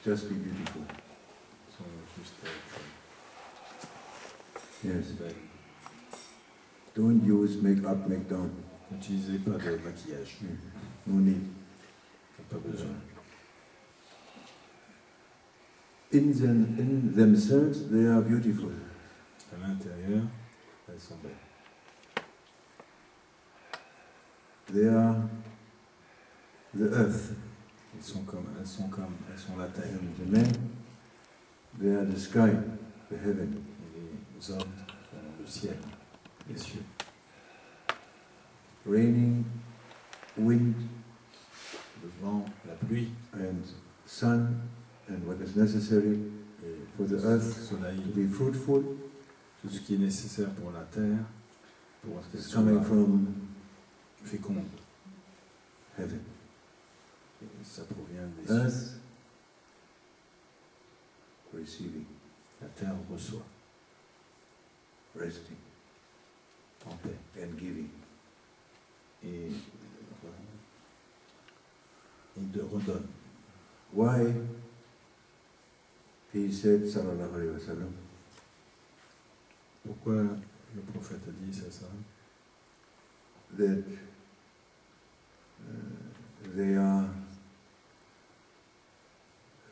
Just be beautiful. Yes. Don't use make-up, make-down. N'utilisez pas de maquillage. No need. Pas besoin. In themselves, they are beautiful. À l'intérieur, elles sont belles. They are the earth. Elles sont la terre. And the men, they are the sky, the heaven. Et les hommes sont le ciel, les cieux. Raining, wind, le vent, la pluie, and sun, and what is necessary for the earth soleil, to be fruitful. Tout ce qui est nécessaire pour la terre, pour qu'elle soit coming from féconde. Heaven. Et ça provient des cieux. Earth receiving. La terre reçoit. Resting. En paix. And giving. Et de redonne. Why he said, sallallahu alayhi wa sallam, pourquoi le prophète a dit ça, that they are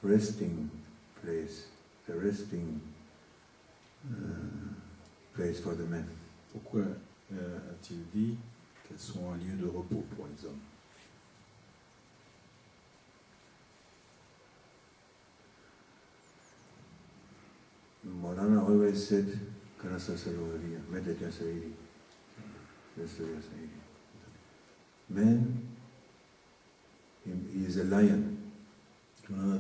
resting place, the resting place for the men. Pourquoi a-t-il dit qu'elles sont un lieu de repos pour les hommes? Maulana always said, man, he is a lion.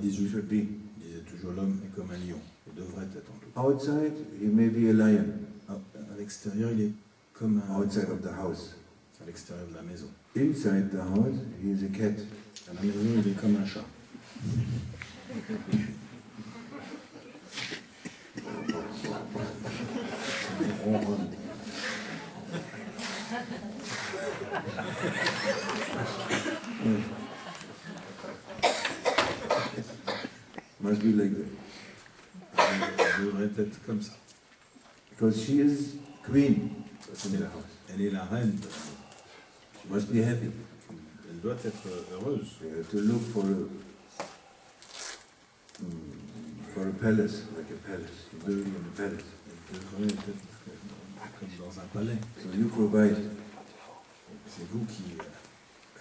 He should be. Il disait toujours l'homme est comme un lion. Il devrait être en tout. Outside, he may be a lion. À l'extérieur, il est comme un. Outside of the house. À l'extérieur de la maison. Inside the house, he is a cat. À la maison, il est comme un chat. Must be like that. Elle devrait être comme ça. Because she is queen in the house. Elle est la reine. She must be happy. Elle doit être heureuse. To look for a palace, like a palace. To live in a palace. Elle devrait être comme dans un palais. So you provide. C'est vous qui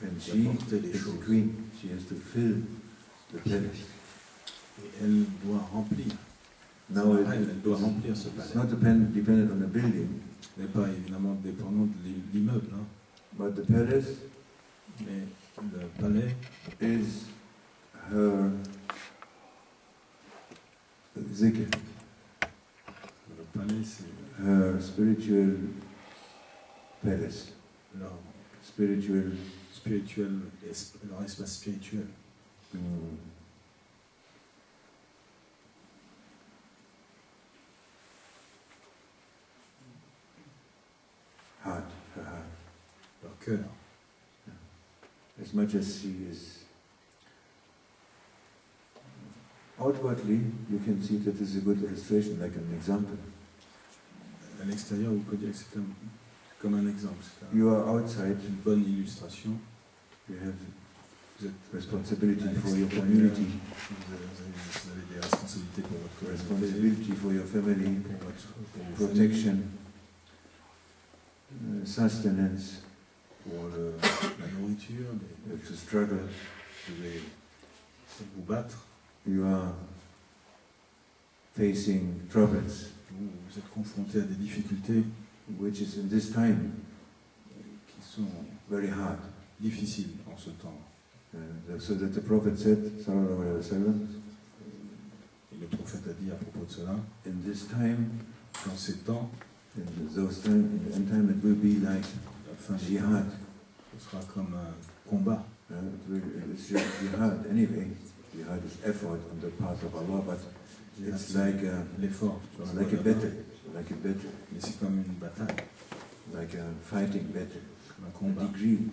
and she apportez les is choses. the queen. She has to fill the palace. Et elle doit remplir. Now elle doit remplir ce palais. It's not dependent on the building. N'est pas évidemment dépendant de l'immeuble. Hein. But the palace. Mais le palais is her zikr. Le palais, c'est her spiritual palace. Leur spiritual, leur espace spirituel. Heart, her heart. Leur cœur. As much as she is outwardly, you can see that this is a good illustration, like an example. À l'extérieur, vous pouvez dire que c'est comme un exemple. You are outside. Une bonne illustration. You have responsibility for your community. Vous avez des responsabilités pour votre communauté. Responsibility for your family. Pour protection. Sustenance. Pour la nourriture. To struggle. Vous devez vous battre. You are facing troubles. Vous êtes confronté à des difficultés which is in this time qui sont very hard. Difficiles en ce temps. So that the Prophet said, sallallahu alayhi wa sallam, et le prophète a dit à propos de cela, in this time, dans ces temps, in those time, in the end time, it will be like jihad. Ce sera comme un combat. It's jihad anyway. Jihad is effort on the path of Allah, but it's like l'effort. It's like a battle. Like a battle. Mais c'est comme une bataille. Like a fighting battle. Un combat. A degree.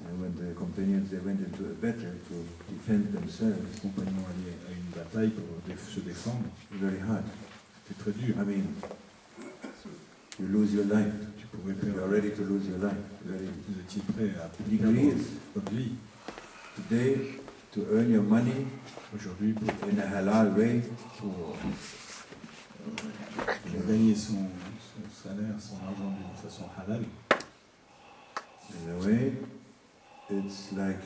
And when the companions they went into a battle to defend themselves, Les compagnons allaient à une bataille pour se défendre. very hard. C'était très dur. I mean, you lose your life. Tu pouvais You perdre. are ready to lose your life. Vous étiez prêt à Degrees perdre votre vie. today to earn your money Aujourd'hui, pour in a halal way. gagner son salaire, son argent d'une façon halal, In a way, it's like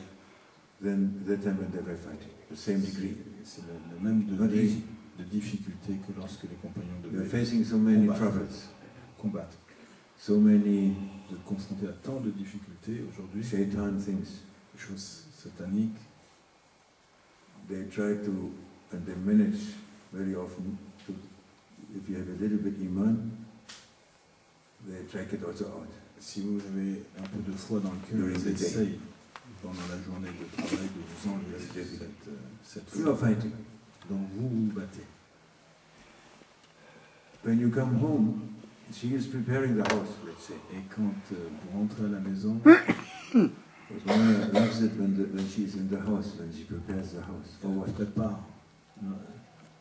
then that time when they were fighting, the same degree. c'est le même Not degré easy. de difficulté que lorsque les compagnons They are devaient facing so many combattre. troubles, combattre. so many De confronter à tant de difficultés aujourd'hui, shaitan things. des choses sataniques, They try to, and they manage very often to, if you have a little bit iman, they track it also out. si vous avez un peu de foi dans le cœur, During ils the day. essayent pendant la journée de travail de vous enlever cette You are foi. fighting. Donc vous vous battez. When you come home, she is preparing the house, let's say. Et quand vous rentrez à la maison, Because one loves it when she's in the house, when she prepares the house. For elle what? prépare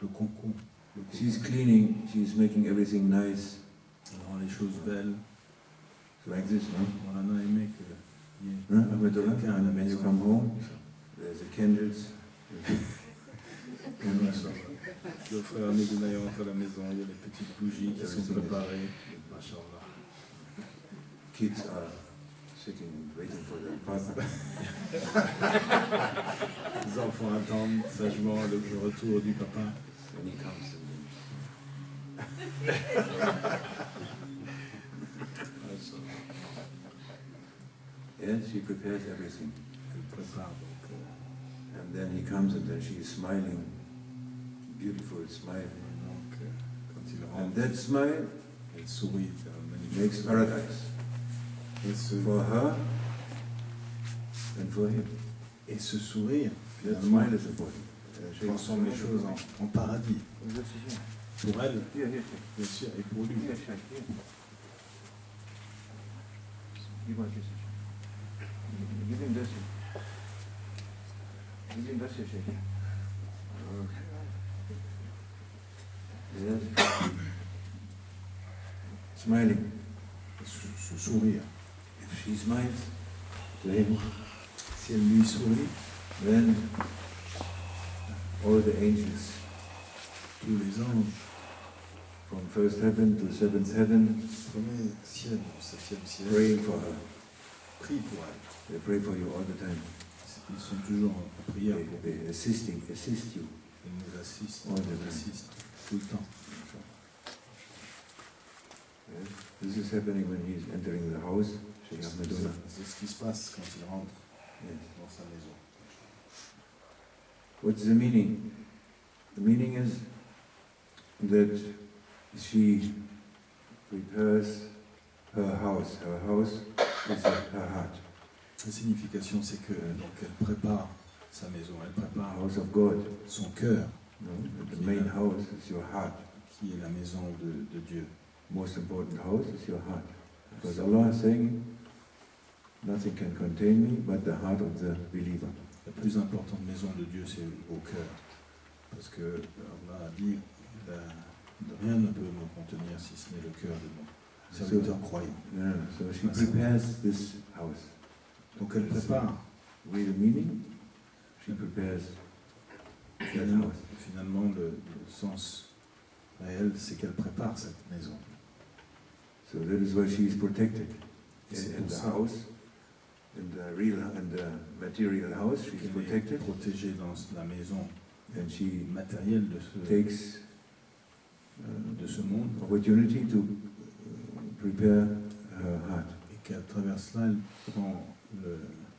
le concombre. She's cleaning, she's making everything nice, Elle rend les choses belles. like this, no? On en a aimé qu'il y ait Ahmedullah, quelqu'un à la when you maison. come home, there's the candles. Le frère Ahmedullah rentre à la maison, il y a les petites bougies qui sont Everything is- préparées. Machallah. Kids are sitting, waiting for their father. Les enfants attendent sagement le retour du papa. When he comes. Yes, she prepares everything. Elle prépare donc. And then he comes and then she is smiling, beautiful smile. Donc, quand il And rentre, that smile elle sourit d'un magnifique makes sourire. paradise Et ce, for her and for him. et ce sourire, That finalement, smile is important. transforme les choses en paradis. Pour elle, Here, here, bien sûr, et pour lui. here, here, here. Give her this. Give him this. Give him this, Sheikh. Yes. Smiling. Ce sourire. If she smiles to him, Si elle lui sourit, then all the angels tous les anges, from first heaven to seventh heaven premier ciel, septième ciel, praying for her. prient pour elle. They pray for you all the time. Ils sont toujours en prière pour vous. They assist you. Ils nous assistent, All the nous time. assistent tout le temps. Yes. This is happening when he is entering the house. Sheikh Ahmedullah. C'est ce qui se passe quand il rentre Yes. dans sa maison. What's the meaning? The meaning is that she prepares her house. Her house is her heart. La signification, c'est que donc elle prépare sa maison, elle The prépare house of God. son cœur, No? The main house is your heart. qui est la maison de Dieu. Most important house is your heart. Because Allah is saying, nothing can contain me but the heart of the believer. La plus importante maison de Dieu, c'est au cœur. Parce que Allah a dit, rien ne peut me contenir si ce n'est le cœur de mon serviteur croyant. Yeah, so she prepares this house. Donc elle prépare. Real meaning, she prepares that Finalement, house. finalement, le sens réel, c'est qu'elle prépare cette maison. So that is why she is protected. Et c'est In pour the ça house, in the real and the material house, she is qu'elle est protected, protégée dans la maison and she matérielle takes de ce monde, opportunity to prepare her heart et qu'à travers cela, elle prend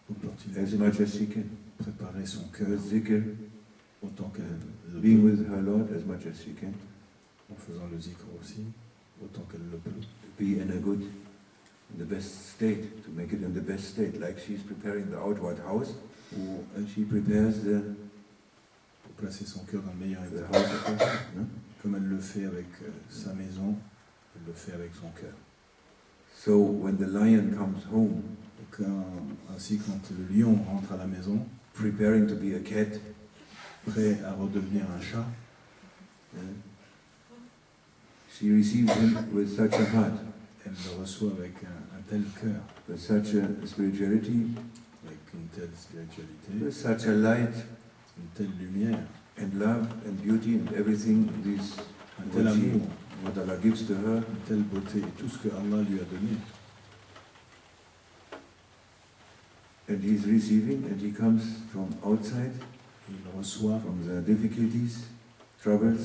l'opportunité as de much as she can. préparer son cœur With zikr, autant qu'elle le being peut, with her Lord as much as she can, en faisant le zikr aussi, autant qu'elle le peut, be in a good, in the best state, to make it in the best state, like she's preparing the outward house, and she prepares pour placer son cœur dans le meilleur the état. house of God. No? Comme elle le fait avec sa maison, elle le fait avec son cœur. So when the lion comes home, Ainsi, quand le lion rentre à la maison, preparing to be a cat, prêt à redevenir un chat, she receives him with such a heart, elle le reçoit avec un tel cœur, with such a spirituality, avec une telle spiritualité, with such a light une telle lumière, and love and beauty and everything this un tel amour, what Allah gives to her. une telle beauté, et tout ce que Allah lui a donné. And he's receiving, and he comes from outside, Il reçoit from the difficulties, troubles,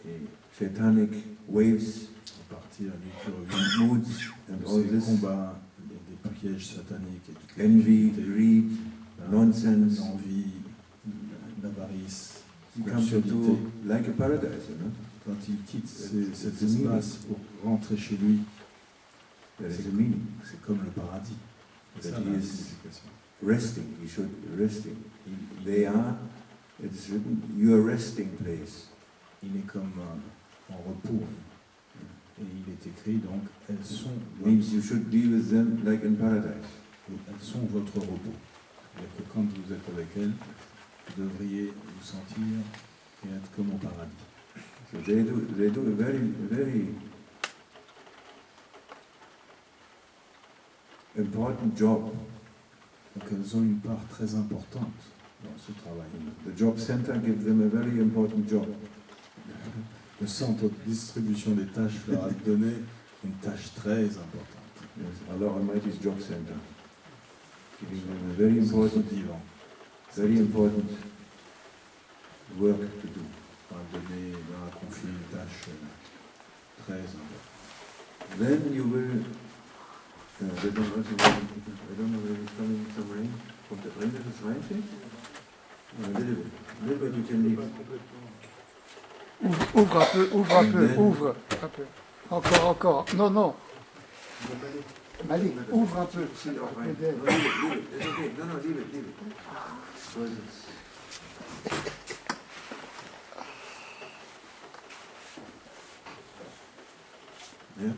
et satanic waves, à partir du qui revient moods, and de all ces this, combats, des pièges sataniques et toutes les envy, difficultés, greed, nonsense. l'envie, l'avarice, He comes l'absurdité. into like a paradise, Quand il quitte cet the meaning. espace pour rentrer chez lui, There is a meaning. c'est comme le paradis. C'est That ça he la is signification. resting. He should be resting. They are. It's written. Your resting place. Il est comme en repos. Et il est écrit donc, elles sont Means you should be with them like in paradise. votre repos. C'est-à-dire que quand vous êtes avec elles, vous devriez vous sentir et être comme au paradis. So they do a very important job. Donc elles ont une part très importante dans ce travail. The job center gives them a very important job. Le centre de distribution des tâches leur a donné une tâche très importante. Yes, Allah Almighty's job center, giving them a very important work to do. Leur a confié une tâche très importante. Then you will. I don't know where it's coming some rain. Kommt der Rain, das reinsteht? A little bit you can leave. Ouvre un peu. Encore. Non. Malik, ouvre un peu. See, oh, right. No, leave it. It's okay. No, leave it. Because it's... Yeah.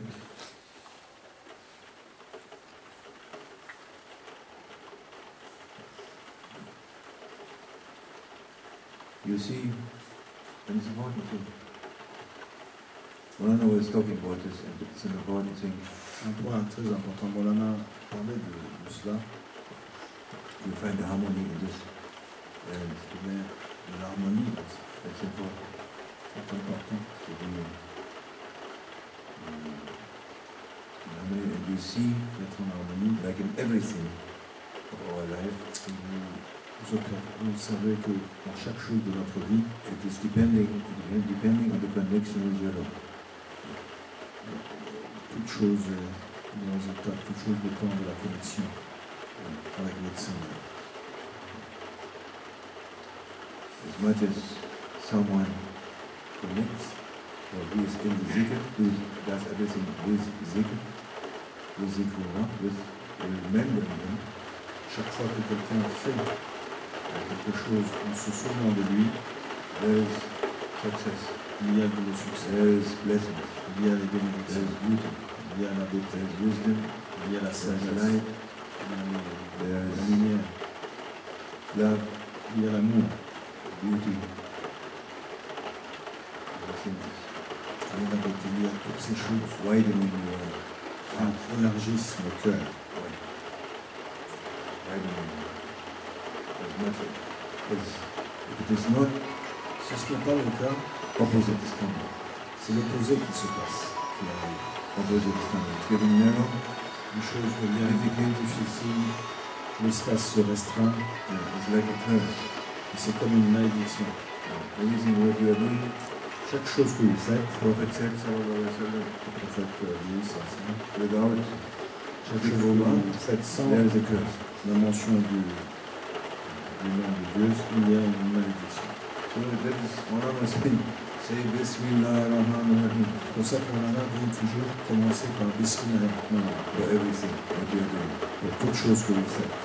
You see, and it's important thing. Molana was talking about this, and it's an important thing. Un point très important, Molana parlait de cela, You find the harmony in this, and il y a de l'harmonie dans ça. it's important C'est important. to be in harmony. And you see, D'être en harmonie. like in everything of our life, Vous savez que dans chaque chose de notre vie, it is depending on the connection with your Lord. toute chose dépend de la connexion avec notre Seigneur. As much as someone connects, or he is in the zikr, who does everything with zikr, with zikrullah, with remembering him, Chaque fois que quelqu'un fait quelque chose en se souvenant de lui, there is success, il y a le succès, there is blessings, il y a les there bénédictions, is beauty, il y a la beauté, there is wisdom, il y a la there is sagesse, light, il y a there la is lumière, love, il y a l'amour, beauty, everything is il y a la beauté, il y a toutes ces choses widening your heart, qui élargissent le cœur. widening as much as if it is not, Si ce n'est pas le cas, opposite is coming. c'est l'opposé qui se passe, qui arrive. Opposite is coming. It's getting narrow, Les choses deviennent difficiles, l'espace se restreint, it's like a curse. et c'est comme une malédiction. Everything what you are doing, Chaque chose que vous faites, Prophet said, sallallahu alaihi wasallam, le prophète dit ça, without chaque chose que vous faites sans there is a curse. la mention du nom de Dieu, il y a une malédiction. So that is one of us saying, say Bismillah ar-Rahman ar-Rahim C'est pour ça qu'on a dit toujours commencer par Bismillah for everything what you are doing. pour toute chose que vous faites.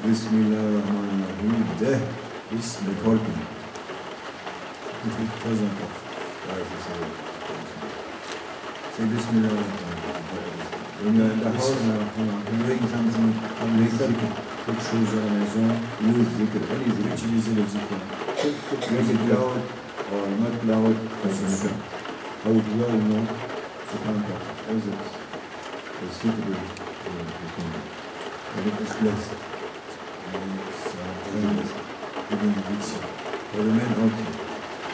Bismillah ar-Rahman ar-Rahim, there is Bismillah, important. c'est très important. Say Bismillah ar-Rahman ar-Rahim for everything. When you're in the house, doing something, make zikr. Quelque chose à la maison, Use zikr, any zikr. utilisez le zikr. Make it loud or not loud, doesn't matter. À haute voix ou non, c'est pas important. As it's suitable to and it is blessed. Mais ça entraîne une bénédiction. For the men also,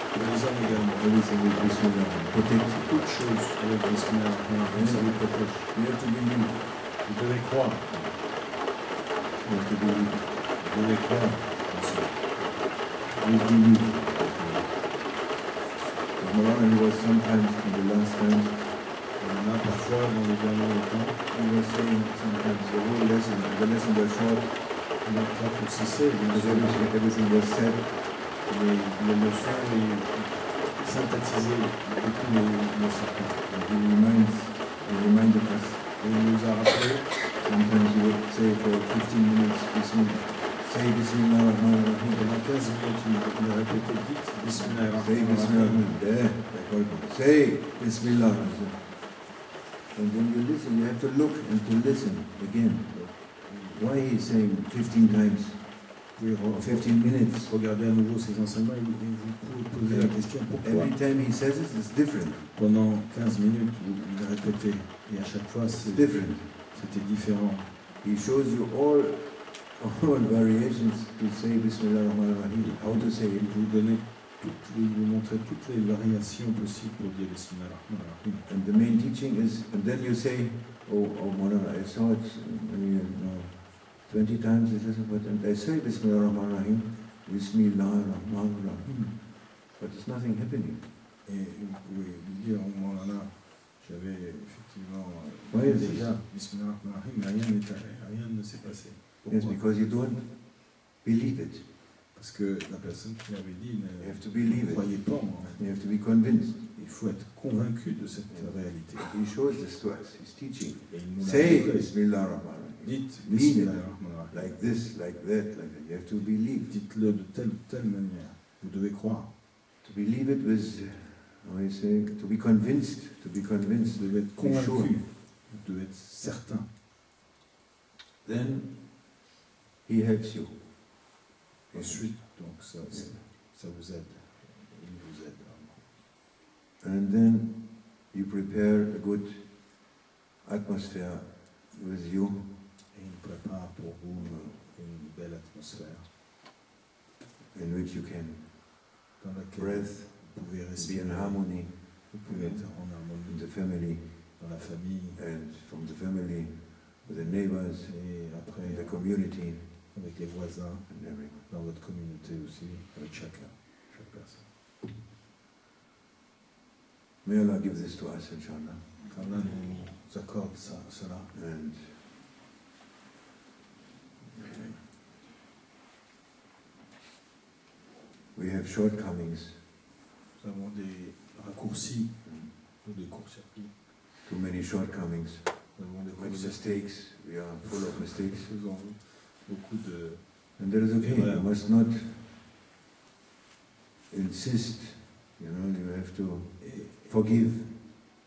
Pour les hommes également, everything with Bismillah, protect you. toute chose avec Bismillah, ça vous protège. You have to believe. Vous devez croire. You have to believe. Vous devez croire. Bien sûr. Always believe. Maulana was sometimes in the last times, Il y en a parfois dans les derniers temps, he was saying sometimes the whole lesson, the lesson was short, il n'a pas tout cessé, bien because sûr. everything was said. Les leçons et synthétiser beaucoup les leçons. And he reminded us. Et il nous a rappelé, Sometimes he would say for 15 minutes, say Bismillah ar-Rahman ar-Rahim. pendant 15 minutes, il a répété vite Bismillah Say Bismillah ar-Rahman. There, they called me. Say Bismillah ar-Rahman. And when you listen, you have to look and to listen again. Why he is saying 15 times? Vous Or pouvez 15 minutes. regarder à nouveau ses enseignements et vous pouvez poser la question pourquoi Every time he says it, it's different. pendant 15 minutes il a répété et à chaque fois It's different. c'était différent. He shows you all variations to say Bismillah ar-Rahman ar-Rahim. How to say Il it. vous montrait toutes les variations possibles pour dire Bismillah ar-Rahman ar-Rahim. And the main teaching is, and then you say, oh Maulana, I saw it 20 times, and I say Bismillah ar-Rahman ar-Rahim, Bismillah ar-Rahman ar-Rahim, but there's nothing happening. Et vous pouvez dire au moment là, j'avais effectivement Oui, déjà Bismillah ar-Rahman ar-Rahim, mais rien ne s'est passé. Yes, Pourquoi? because you don't believe it. Parce que la personne qui l'avait dit You have to ne believe it. croyait pas en. You have to be convinced. Il faut être convaincu de cette réalité. He shows this to us, he's teaching. Et il nous l'a Say montré. Bismillah ar-Rahman ar-Rahim. Dites Mean Bismillah it. ar-Rahman ar-Rahim. Like this, like that, like that. You have to believe. Dites-le de telle manière. Vous devez croire. To believe it with, how you say, to be convinced, Vous devez être be sure. convaincu. Vous devez être certain. Then he helps you. Ensuite, donc ça vous aide. Il vous aide. And then you prepare a good atmosphere with you. Et il prépare pour vous une belle atmosphère In which you can dans laquelle breathe, vous pouvez be respirer. in harmony Vous pouvez être en in harmonie the family, dans la famille and from the family with the neighbors, et après in the community, avec les voisins, and everyone. dans votre communauté aussi, avec chaque personne. May Allah give this to us, inshallah. Allah nous accorde cela. And we have shortcomings, Nous avons des raccourcis ou des courts-circuits. too many shortcomings, Nous avons des many courts-circuits. mistakes. We are full of mistakes. Nous avons beaucoup de... And that is okay. Voilà. You must not insist. You know, you have to Et forgive.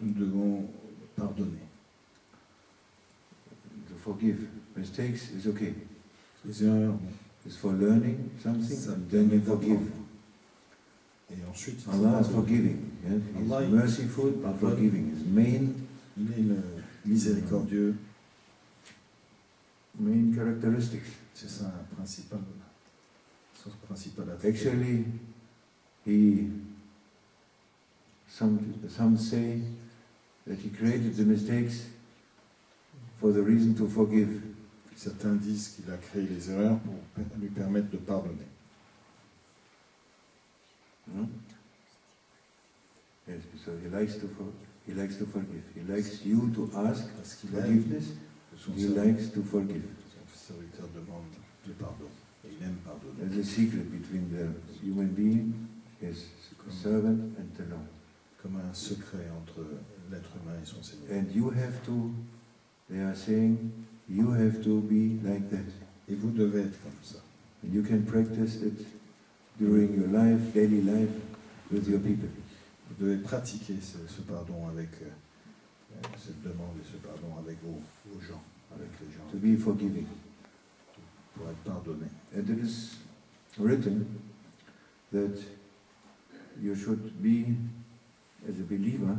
nous devons pardonner. To forgive mistakes is okay. Les erreurs, It's for learning something, ça and then you permet forgive. d'apprendre. Et ensuite, il faut Allah is pardonner. forgiving. Yes? Allah, He's merciful but pardonne. forgiving. His main Il est le miséricordieux, characteristics. c'est son principal attribut. Actually, some say that he created the mistakes for the reason to forgive. Certains disent qu'il a créé les erreurs pour lui permettre de pardonner. Hmm? Yes, so he likes to forgive. He likes you to ask Parce qu'il aime forgiveness. que son He likes to forgive. serviteur demande du pardon. Et il aime pardonner. There's a secret between the human being, his servant, and the Lord. Comme un secret entre l'être humain et son Seigneur. And you have to, they are saying, you have to be like that. Et vous devez être comme ça. And you can practice it during your life, daily life, with your people. Vous devez pratiquer ce pardon avec cette demande et ce pardon avec vos gens, avec les gens, to be forgiving. pour être pardonné. And it is written that you should be, as a believer,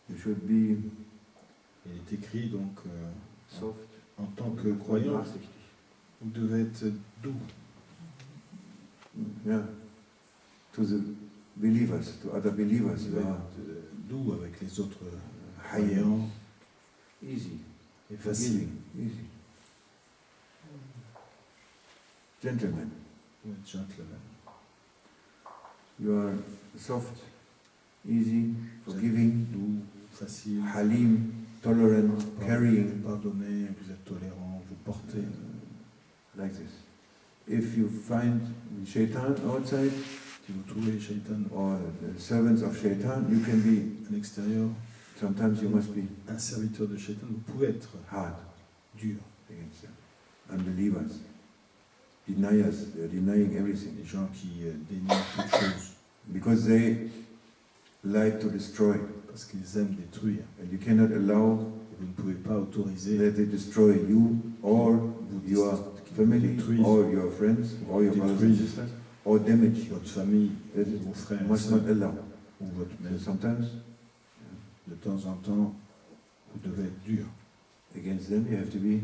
you should be Il est écrit donc, soft, en tant que croyant, nachsichtig. vous devez être doux. Yeah. To the believers, to other believers, Vous you devez are être doux avec les autres high, croyants easy, et facile. forgiving, easy. Gentlemen, Vous êtes gentleman. you are soft, easy, forgiving, Doux, facile. halim, tolerant, Vous carrying, pardonnez, vous êtes tolérant, vous portez. like this. If you find Shaitan outside, Si vous trouvez Shaitan or the servants of Shaitan, you can be, à l'extérieur, sometimes you must be un serviteur de Shaitan, vous pouvez être hard dur. against them. Unbelievers, deniers, they're denying everything. Les gens qui dénient toutes choses Because they like to destroy, parce qu'ils aiment détruire. and you cannot allow Et vous ne pouvez pas autoriser that they destroy you, or vous your family, détruisent or your friends, or your brothers and détruisent sisters, or damage you. votre famille, That vos frères you et must sœurs, not allow. ou votre So maison. sometimes, De temps en temps, vous devez être dur. against them, you have to be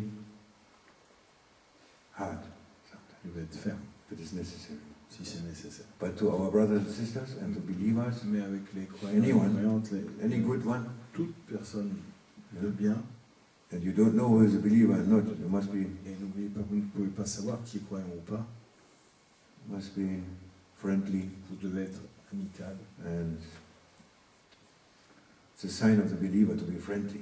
hard, sometimes, Vous devez être ferme, if it is necessary. si c'est nécessaire. But to our brothers and sisters and to believers, Mais avec les croyants, Anyone. les croyantes, any good one, toute personne de bien, and you don't know who is a believer or not, you must be et n'oubliez pas, vous ne pouvez pas savoir qui est croyant ou pas, friendly, vous devez être amical. and it's a sign of the believer to be friendly.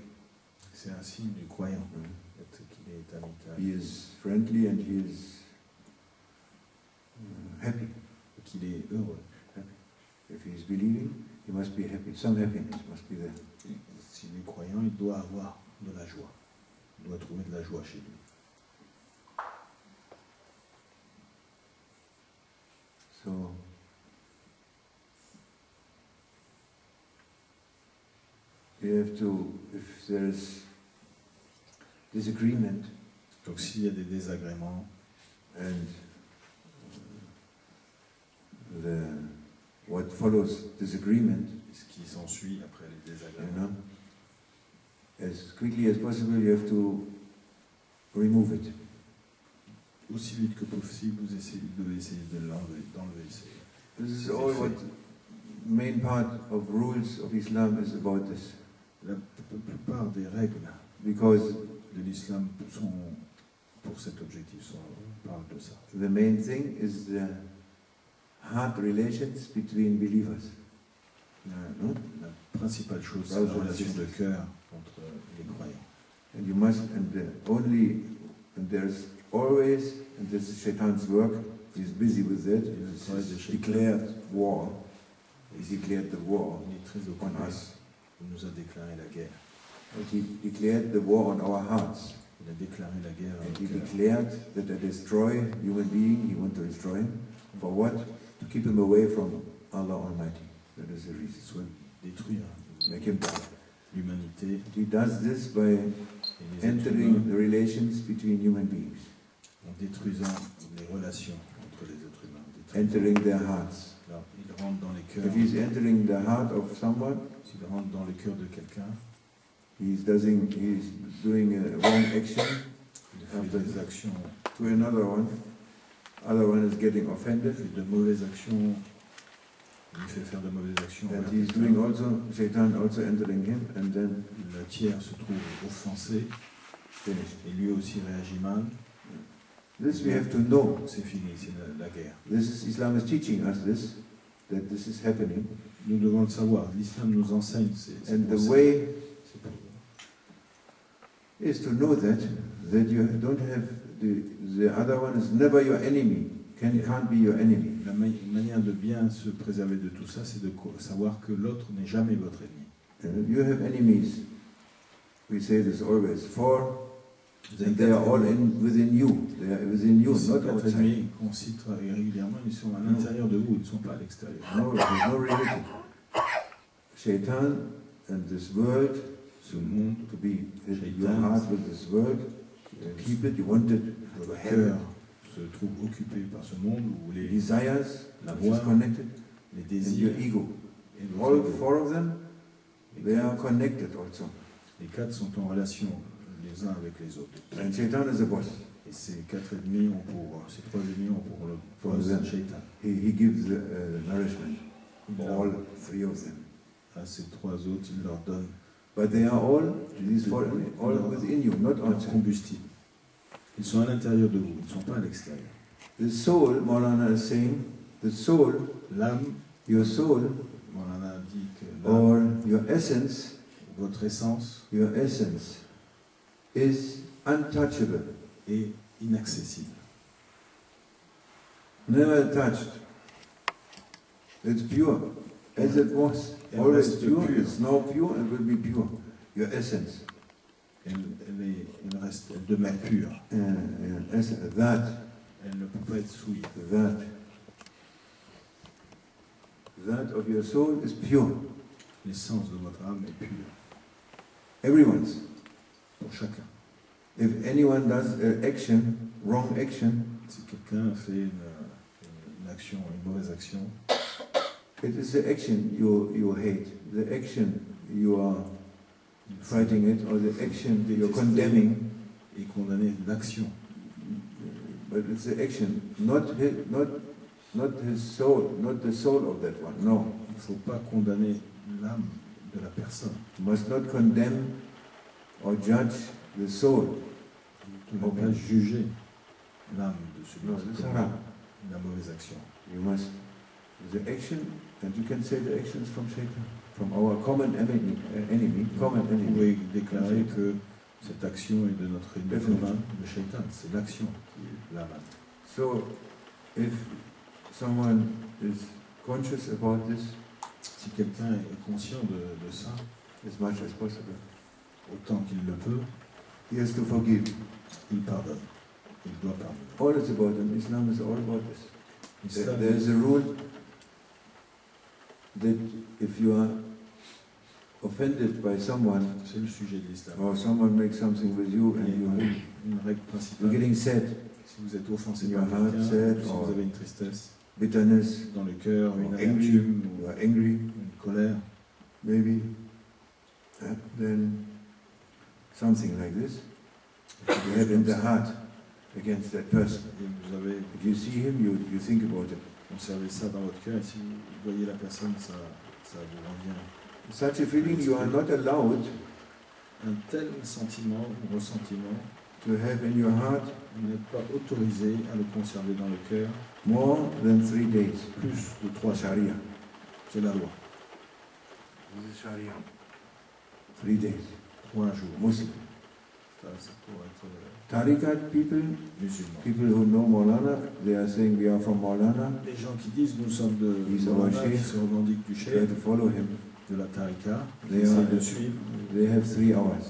C'est un signe du croyant, qu'il est amical, He is friendly and he is happy. qu'il est heureux. If he is believing, he must be happy. Some happiness must be there. S'il est croyant, il doit avoir de la joie. Il doit trouver de la joie chez lui. So, you have to, if there is disagreement Donc s'il y a des désagréments and what follows disagreement, ce qui s'ensuit après les you désagréments, know, as quickly as possible you have to remove it. aussi vite que possible, vous devez essayer de d'enlever ces... This is all what main part of rules of Islam is about this. La plupart des règles Because de l'islam sont pour cet objectif, parlent de ça. the main thing is the heart relations between believers. La principale chose, c'est la relation de cœur entre les croyants. And you must, and there's always, and this is Shaitan's work, he's busy with that, he's declared war. He declared the war Il est très on occupé. us. Il nous a déclaré la guerre. And he declared the war on our hearts. Il a déclaré la guerre à And notre he cœur. declared that to destroy human being, he wants to destroy him. For what? To keep him away from Allah Almighty. That is the reason. Soit détruire Make him die. l'humanité He does this by et les êtres entering humains the relations between human beings, en détruisant les relations entre les êtres humains. entering their hearts. Alors, il rentre dans les cœurs. If he's entering the heart of someone, S'il rentre dans le cœur de quelqu'un, he's doing a wrong action il fait des actions, to another one. Other one is getting il offended, fait de mauvaises actions, il fait faire de mauvaises actions. and envers he's quelqu'un. doing also Shaitan also entering him, and then Le tiers se trouve offensé finished. et lui aussi réagit mal. This we have to know. C'est fini, c'est la guerre. Islam is teaching us this, that this is happening, Nous devons le savoir. L'islam nous enseigne. and the way c'est pour- is to know that you don't have the other one is never your enemy, can't be your enemy. La manière de bien se préserver de tout ça, c'est de savoir que l'autre n'est jamais votre ennemi. You have enemies. We say this always. Vous avez And they are all within you. They are within you, not quatre outside. ennemis qu'on cite régulièrement, ils sont à l'intérieur de vous, ils ne sont pas à l'extérieur. No, there's no religion. Shaitan and this world ce monde, to be your Shaitan, heart with this world, to keep it, you want it to votre have cœur it. se trouve occupé par ce monde, où les Desires, la which is voix, connected, les and désirs your ego. et votre All ego. four of them, Les they are quatre- connected also. les quatre sont en relation les uns avec les autres. And Shaitan is the boss. Et ces quatre ennemis ont pour, ces trois ennemis ont pour le boss them. Shaitan. He gives the nourishment Il for leur- all three of them. à ces trois autres, il leur donne But they are all, these four, all within you, not leur outside. combustible. Ils sont à l'intérieur de vous, ils ne sont pas à l'extérieur. The soul, Maulana is saying, the soul, L'âme, your soul, on en a dit que l'âme, or your essence votre essence is untouchable, est inaccessible. never touched. It's pure, as it was. Elle Always reste pure, pure. it's now pure and will be pure. Your essence. Elle reste, elle demeure pure. That, Elle ne peut pas être souillée. that of your soul is pure. L'essence de votre âme est pure. Everyone's. Pour chacun. If anyone does an action, wrong action, Si quelqu'un fait une action, une mauvaise action, it is the action you hate, the action you are fighting it, or the action you're condemning, et condamner l'action. but it's the action, not his soul, not the soul of that one. No, Il ne faut pas condamner l'âme de la personne. you must not condemn or judge the soul. Tu ne dois pas juger l'âme de celui No, qui this is commet haram. la mauvaise action. You must, the action, and you can say the actions from Shaitan, from our common enemy, common Vous enemy. pouvez déclarer que cette action est de notre ennemi Definitely. commun, le shaitan. C'est l'action qui est la mal. So, if someone is conscious about this, Si quelqu'un est conscient de ça, as much as possible, autant qu'il le peut, he has to forgive. il pardonne. Il doit pardonner. All it's about, and Islam is all about this. L'islam, There is a rule that if you are offended by someone, c'est le sujet de l'islam. or someone makes something with you, Il y a and une règle you're principale. getting sad, Si vous êtes offensé Your par heart quelqu'un, sad si or vous avez une tristesse bitterness, dans le cœur, une or angry, amertume, you ou are angry, une colère, maybe, then something like this you have in the heart against that person. et vous avez If you see him, you think about it. conservé ça dans votre cœur, et si vous voyez la personne, ça vous revient. Such a feeling you are not allowed Un tel sentiment, ressentiment, to have in your heart vous n'êtes pas autorisé à le conserver dans le cœur more than 3 days. plus de 3 jours. Sharia. C'est la loi. This is Sharia. 3 days. 3 jours. Muslim. Ça, c'est pour être Tariqat people, musulman. people who know Maulana, they are saying we are from Maulana, Les gens qui disent nous sommes de Ils sont Maulana, cheikh. qui se revendiquent du try cheikh, to follow him. de la tarika, qui They essaient are- de suivre. They have 3 hours.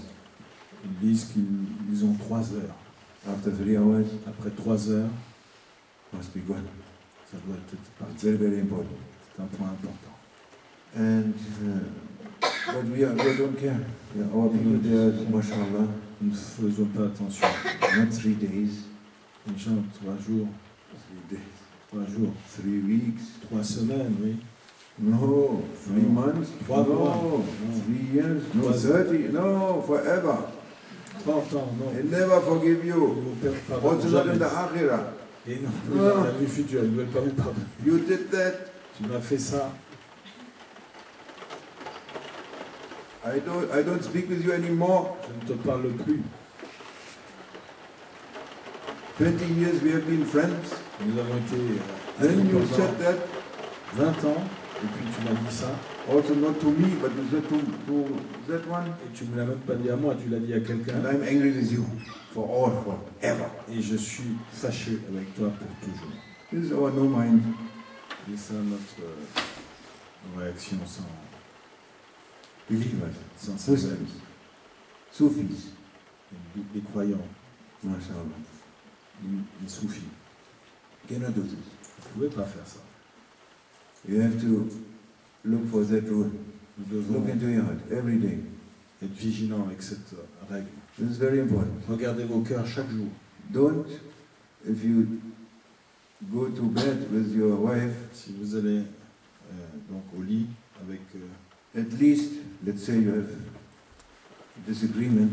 Ils disent qu'ils ont 3 heures. After 3 hours, Après 3 heures, must be gone. ça doit être It's parti. very, very important. C'est un point important. And but we don't care. Yeah, our people there, mashallah, Nous ne faisons pas attention. not 3 days, Les gens, 3 jours, 3 days, 3 jours, 3 weeks. 3 semaines, oui. No, 3 No. months. 3 mois. No, No. 3 years. No, 3 30. No, forever. 30 ans, non. They never forgive Ils you. vous pardonnent Also not in jamais. the akhirah. Et non plus dans la vie future, ils ne veulent pas vous pardonner. You did that. Tu m'as fait ça, I don't speak with you anymore. je ne te parle plus. 20 years we have been friends. Nous avons été Then you amis said pendant that 20 ans, et puis tu m'as dit ça, also not to me, but you said to that one. et tu ne me l'as même pas dit à moi, tu l'as dit à quelqu'un, And I'm angry with you for all, forever. et je suis fâché avec toi pour toujours. This is our no mind. Et ça, notre réaction sans Believers, saveur. Muslims, Sufis, Les croyants, mashallah, les soufis, cannot do this. vous ne pouvez pas faire ça. You have to look for that rule. Nous devons Look into your heart every day. être vigilant avec cette règle. This is very important. Regardez vos cœurs chaque jour. Don't, if you go to bed with your wife, Si vous allez donc au lit avec at least, let's say you have disagreement,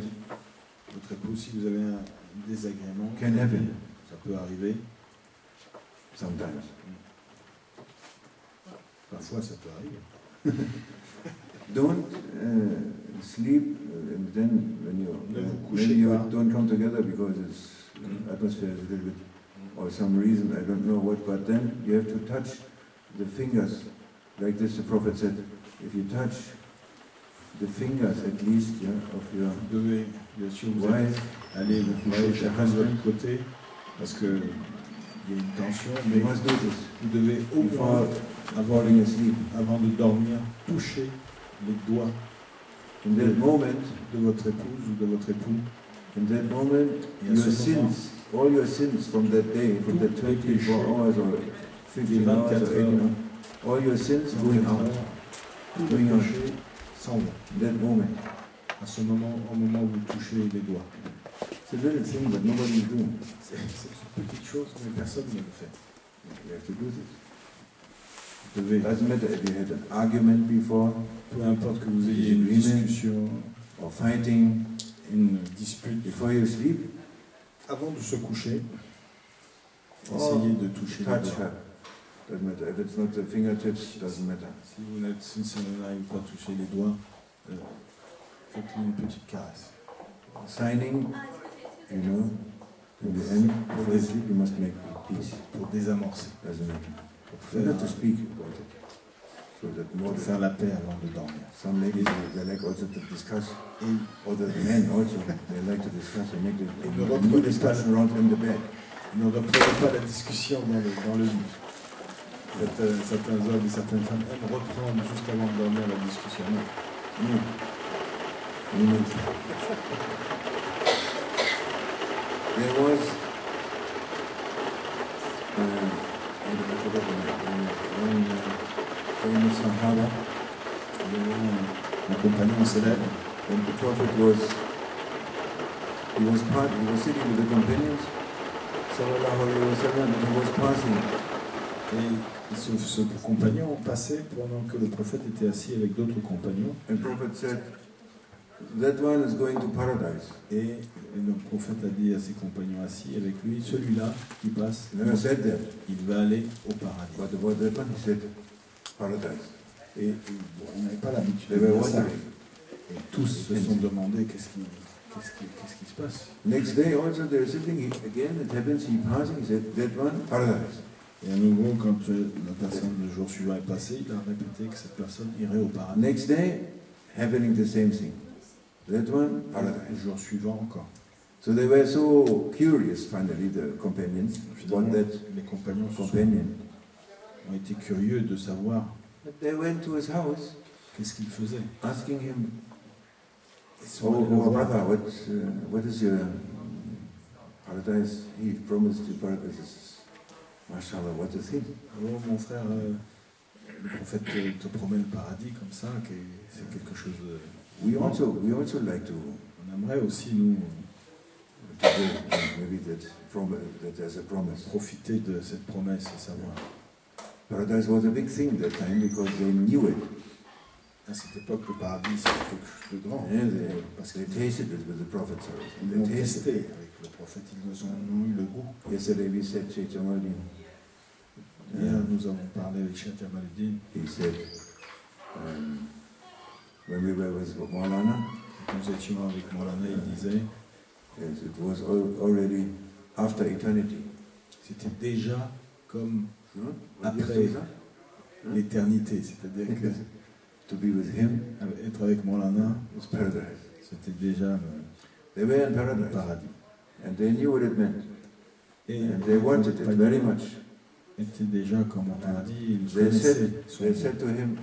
votre épouse, si vous avez un désagrément, can happen ça peut arriver. sometimes. Parfois, ça peut arriver. Don't sleep and then when Ne vous when couchez you pas. don't come together because it's atmosphere is a little bit or some reason I don't know what, but then you have to touch the fingers like this. The prophet said, if you touch the fingers at least, yeah, of your Vous devez, bien sûr, vous allez wife, aller vous coucher chacun de votre côté parce que il y a une tension, mais you must do this vous devez au moins, before falling asleep. avant de dormir, toucher les doigts In that moment, de votre épouse ou de votre époux. in that moment, Et à your ce moment, sins, all your sins from that day, from that 24 hours or 15 hours or 18 hours, all your sins going out. tous les péchés s'en vont. In that moment. À ce moment, au moment où vous touchez les doigts. It's a little thing that nobody is doing. C'est une petite chose, mais personne ne le fait. You have to do this. Vous devez, It doesn't matter if you had an argument before, peu importe que vous ayez une discussion, or fighting, une dispute, before you sleep, avant de se coucher, or essayez de toucher les touch doigts. her. Doesn't matter. If it's not the fingertips, doesn't matter. Si vous n'êtes, si ça n'arrive pas à toucher les doigts, faites-lui une petite caresse. Signing, you know, in the end, before you sleep, you must make peace. Pour désamorcer, Doesn't matter. pour You faire, have to speak about it. So that more pour faire la paix avant de dormir. some ladies, they like also to discuss, or the men also, they like to discuss and make a new discussion around in the bed. Ne reprenez pas la discussion dans le lit. Certains hommes et certaines femmes aiment reprendre juste avant de dormir la discussion. Non. There was famous Sahaba, Il y avait un compagnon célèbre, and the prophet was sitting with the companions, sallallahu alayhi wa sallam, and he was passing. et ce compagnon passait pendant que le prophète était assis avec d'autres compagnons, And the prophet said, that one is going to paradise. et le prophète a dit à ses compagnons assis avec lui, celui-là qui passe, He never said that. il va aller au paradis. But about that one, he said, paradise. Et bon, on n'avait pas l'habitude They de were dire ça. wondering. Et tous se sont demandé qu'est-ce qui se passe. Next day also they're sitting, again it happens, he passing, he said, that one, paradise. Et à nouveau, quand la personne le jour suivant est passé, il a répété que cette personne irait au paradis. Next day, happening the same thing. That one, Le paradise. jour suivant encore. So they were so curious, finally, the companions, Finalement, about that les compagnons companion. ont été curieux de savoir But they went to his house, qu'est-ce qu'il faisait. asking him, Ils sont oh, allés le oh voir. brother, what is your paradise? He promised you paradise. Mashallah, what a thing. Alors mon frère, le prophète te promet le paradis comme ça, que c'est quelque chose de... We also like to On aimerait aussi, nous, maybe that there's a promise. profiter de cette promesse et savoir. Paradise was a big thing that time because they knew it. À cette époque, le paradis, c'était quelque chose de grand. Yeah, Parce they qu'ils tasted it with the prophet. l'ont They tasted testé it. avec le prophète, ils ont eu le goût. Yesterday we said Sheikh Jamaluddin. Hier, nous avons parlé avec Sheikh Jamaluddin. He said when we were with Maulana, Nous étions avec Maulana, il disait, yes, it was already after eternity. c'était déjà comme Huh? après l'éternité, c'est-à-dire que To be with him être avec Maulana, is paradise. c'était déjà They were in le paradise, paradis. and they knew what it meant, Et and they wanted it very much. était déjà comme au paradis, ils They connaissaient son They nom. said to him,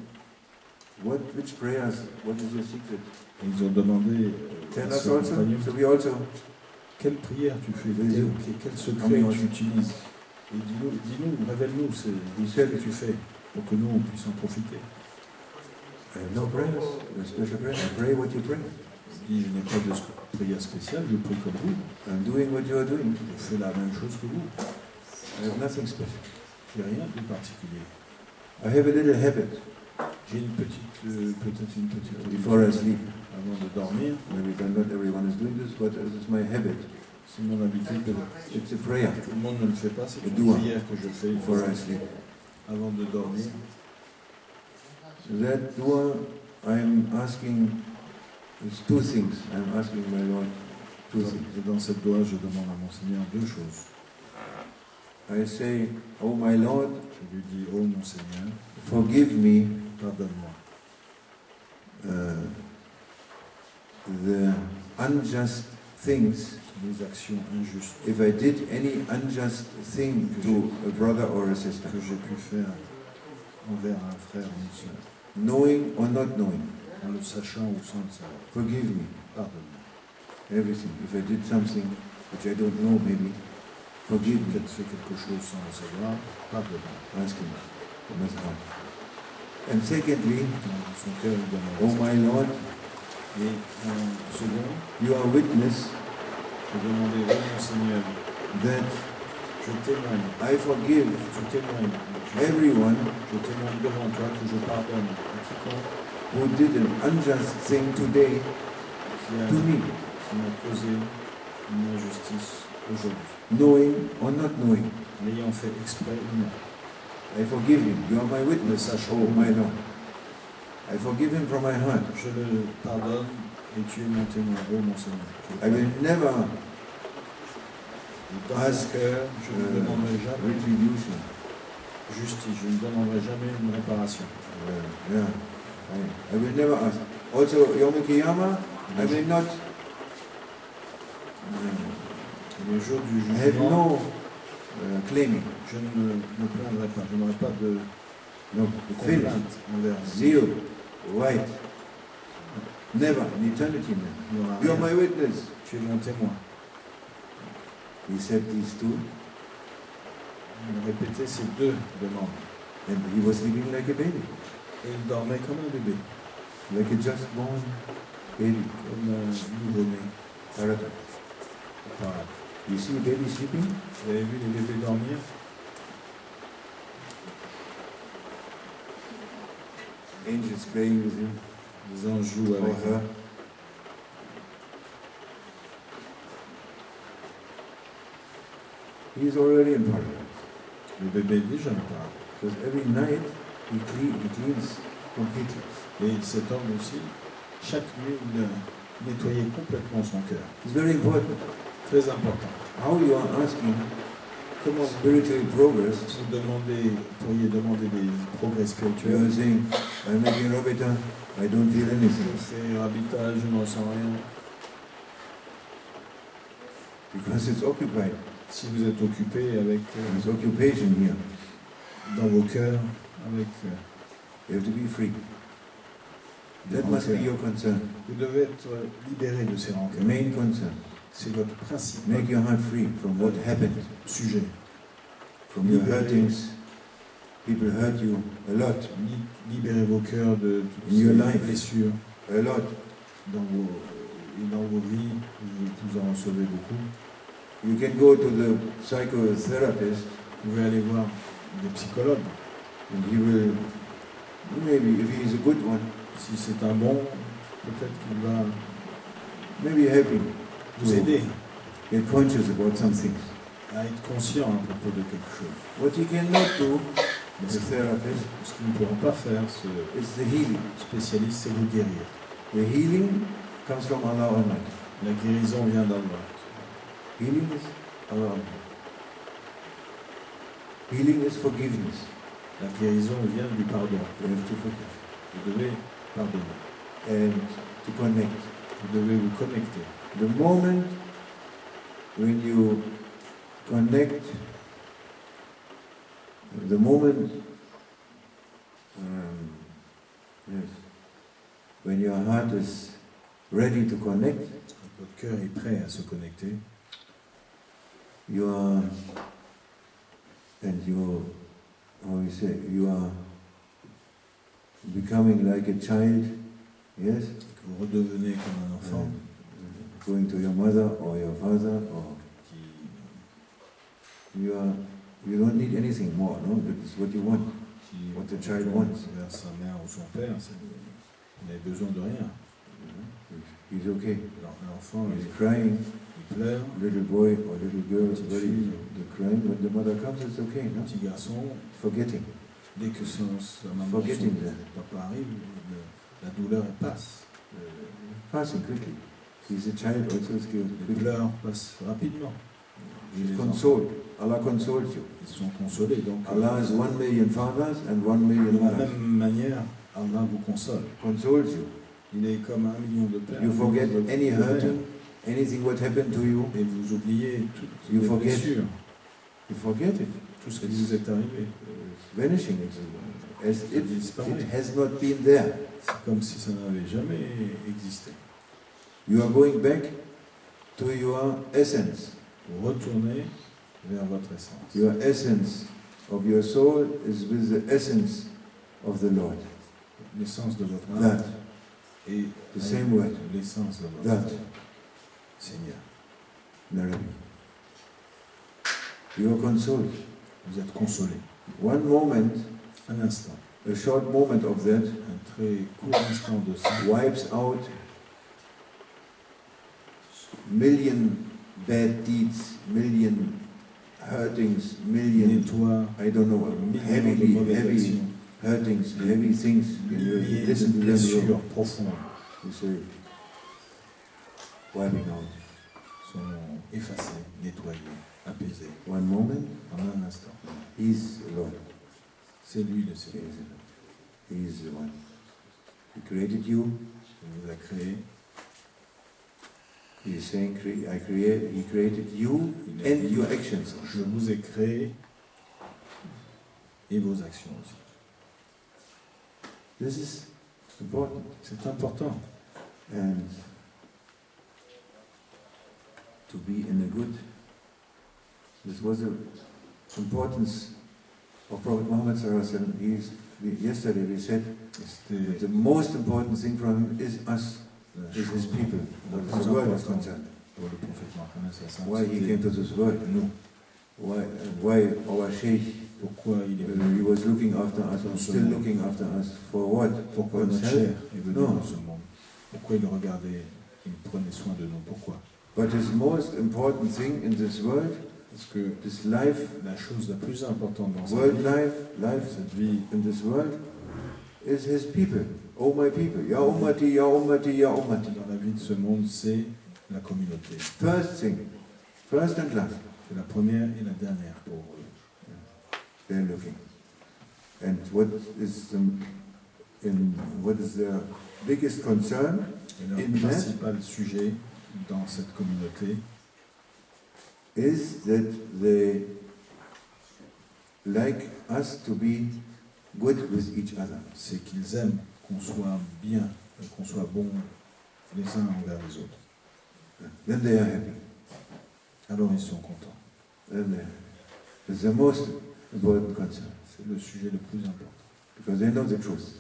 which prayers, what is your secret? Et ils ont demandé Tell à us son also, compagnon, so we also. quelle prière tu fais, Vas-y. quel secret tu utilises. Et dis-nous, révèle-nous ce que tu fais pour que nous on puisse en profiter. I have no prayers, no special prayers. I pray what you pray. Je dis, je n'ai pas de prière spéciale, je prie comme vous. I'm doing what you are doing. Je fais la même chose que vous. I have nothing special. Je n'ai rien de particulier. I have a little habit J'ai peut-être une petite before I sleep. avant de dormir. Maybe not everyone is doing this, but this is my habit. C'est mon habitude. It's a prayer Tout le monde ne le fait pas, c'est une Dua. prière que je fais before I sleep. avant de dormir. So that dua, I'm asking, it's two things. I'm asking my Lord two things. Et dans cette doigt, je demande à mon Seigneur deux choses. I say, oh my Lord, Je lui dis, oh mon Seigneur, forgive me pardonne-moi the unjust things. les actions injustes If I did any unjust thing to a brother or a sister, que j'ai pu faire envers un frère ou une sœur, knowing or not knowing, en le sachant ou sans le savoir. forgive me Pardonne-moi. everything. If I did something which I don't know, maybe, forgive me. Peut-être fait quelque chose sans le savoir, pardonne-moi. Ask him from his heart. And secondly, Dans son cœur, il demande oh ça. my Lord, Et en second, you are witness je demandais, oh mon Seigneur, that je témoigne, I forgive je témoigne, everyone je témoigne devant toi que je pardonne à quiconque who did an unjust thing today to me, qui m'a causé une injustice aujourd'hui, knowing or not knowing. l'ayant fait exprès ou non. I forgive him. You are my witness, oh my Lord. I forgive him from my heart. Je le pardonne et tu es mon témoin, oh mon Seigneur. I will never Dans mon cœur, je ne demanderai jamais retribution. justice, je ne demanderai jamais une réparation. Yeah. I will never ask. Also, Yom Kiyama, I will not Le jour du have jugement, no claiming, je ne me plaindrai pas, je n'aurai pas de no finish, complainte envers zero, right. Never, in eternity, Il man. n'y aura You are rien. my witness. Tu es mon témoin. He said these two, Il a répété ces deux demandes. and he was sleeping like a baby, Et il dormait comme un bébé, like a just born baby. comme un nouveau-né. Paradise. Pareil. You see a baby sleeping? Vous avez vu les bébés dormir? Angels playing with him, Les anges jouent or avec her. eux. He is already in paradise. Le bébé est déjà en paradis. Because every night he cleans completely. Et cet homme aussi, chaque nuit, il nettoyait complètement son cœur. It's very important. Très important. How you are asking Comment spiritual progress, vous pourriez demander des progrès you spirituels? are saying, I'm making Robita, I don't feel anything. C'est habitage, je ne ressens rien. Because it's occupied. Si vous êtes occupé avec There's occupation here. dans vos cœurs, avec You have to be free. des That must be rancœurs. your concern. Vous devez être libéré de ces The rancœurs. main concern. C'est votre principal Make your heart free from what happened, sujet. from your hurtings. People hurt you a lot, Libérez vos cœurs de toutes In your ces life. blessures a lot. dans vos vies. Vous en recevez beaucoup. You can go to the psychotherapist Vous pouvez aller voir des psychologues. and he will, maybe if he is a good one, Si c'est un bon, peut-être qu'il va maybe help you vous to aider get conscious about some things. à être conscient à propos de quelque chose. What he cannot do, Mais the therapist, ce qu'ils ne pourront pas faire, ce is the healing. spécialiste, c'est vous guérir. The healing comes from Allah Almighty. La guérison vient d'Allah. Healing is Allah Almighty. Healing is forgiveness. La guérison vient du pardon. You have to forgive Vous devez pardonner. and to connect. Vous devez vous connecter. The moment when you connect, the moment, yes, when your heart is ready to connect, Quand votre cœur est prêt à se connecter, you are, and you, how you say, you are becoming like a child Yes? que vous redevenez comme un enfant Going to your mother or your father, or qui, you don't need anything more, no? That is what you want. What the child wants. vers sa mère ou son père, il n'a besoin de rien. He's okay. L'enfant He's crying. il pleure. Little boy or little girl, Petite very fille. the crying. When the mother comes, it's okay, no? Petit garçon, Forgetting. dès que sa maman, Forgetting son that. papa arrive, la douleur elle passe. Passing quickly. He's a child also. Les douleurs passent rapidement. He's consoled. Allah consoles you. Ils sont consolés. Donc, Allah has 1 million fathers and 1 million de la mothers. même manière, Allah vous console. Consoles you. Il est comme 1 million de pères. You forget de any mères. hurting, anything what happened to you. Et vous oubliez toutes You les forget. blessures, You forget it. tout ce qui vous est arrivé. It's vanishing. As Ça if disparaît. it has not been there. C'est comme si ça n'avait jamais existé. You are going back to your essence. Vous retournez vers votre essence. Your essence of your soul is with the essence of the Lord. L'essence de votre âme That. est The same word. l'essence de votre That. Seigneur. in Arabic. You are consoled. Vous êtes consolé. One moment, Un instant, a short moment of that, un très court instant de ça wipes out million bad deeds, million hurtings, million, nettoie I don't know, millions de mauvaises heavy actions, hurtings, heavy things. You milliers listen de to them, blessures profondes you say, wiping out. sont effacées, nettoyées, apaisées. One moment, En un instant. He's the Lord. C'est lui le He Seigneur. is the Lord. He is the one. He created you. Il vous a créé. He is saying, He created you Il a and dit, your actions. Je vous ai créé et vos actions aussi. This is important. C'est important. And to be in a good, this was the importance of Prophet Muhammad sallallahu alaihi wasallam. Yesterday we said that C'était the most important thing for him is us, la is his chose people, la what plus the world is importante concerned. pour le prophète Mohammed sallallahu Why alayhi he wa came to sallam, this world, c'était nous. why our Sheikh, Pourquoi il est he venu? was looking after us and still looking after us. For what? Pourquoi For notre himself? chair est venue Non. dans ce monde? Pourquoi il regardait, il prenait soin de nous? Pourquoi? But his most important thing in this world, Parce que this life, la chose la plus importante dans cette world vie, life cette vie, in this world, is his people. Oh my people, ya ummati, ya ummati, ya ummati. dans la vie de ce monde, c'est la communauté. First thing, first and last, C'est la première et la dernière pour eux. they're looking. And what is their biggest concern Et leur in that principal sujet dans cette communauté, is that they like us to be good with each other. c'est qu'ils aiment qu'on soit bien, qu'on soit bon les uns envers les autres. Then they are happy. Alors ils sont contents. Then they are happy. It's the most important concern. C'est le sujet le plus important. Because they know the truth.